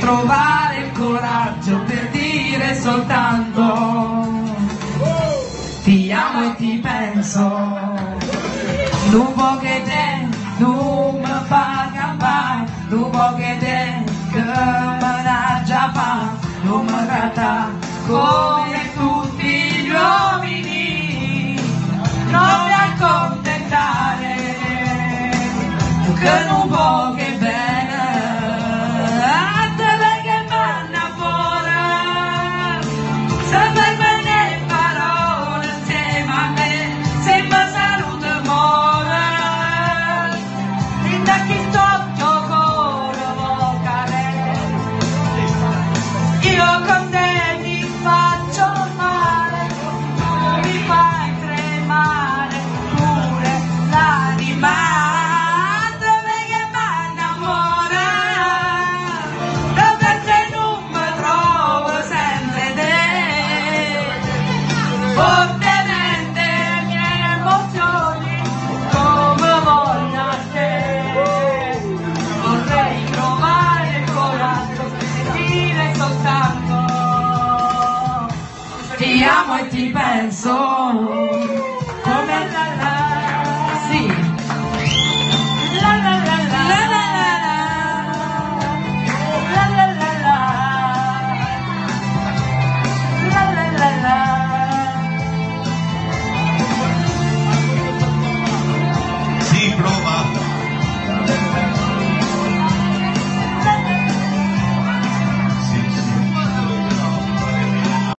trovare il coraggio per dire soltanto ti amo e ti penso. Dopo che te non mi paga mai, dopo che te che me l'ha già fatto, non mi tratta come tutti gli uomini, non mi accontentare che non può che bene a te che manna fuori, sempre bene parole insieme a me, se mi saluta muore, e da chi sto cuore vocale, io con te ti faccio male, tu mi fai tremare pure l'anima. Fortemente mie emozioni come voglio a te, vorrei trovare il coraggio per dire soltanto ti amo e ti penso.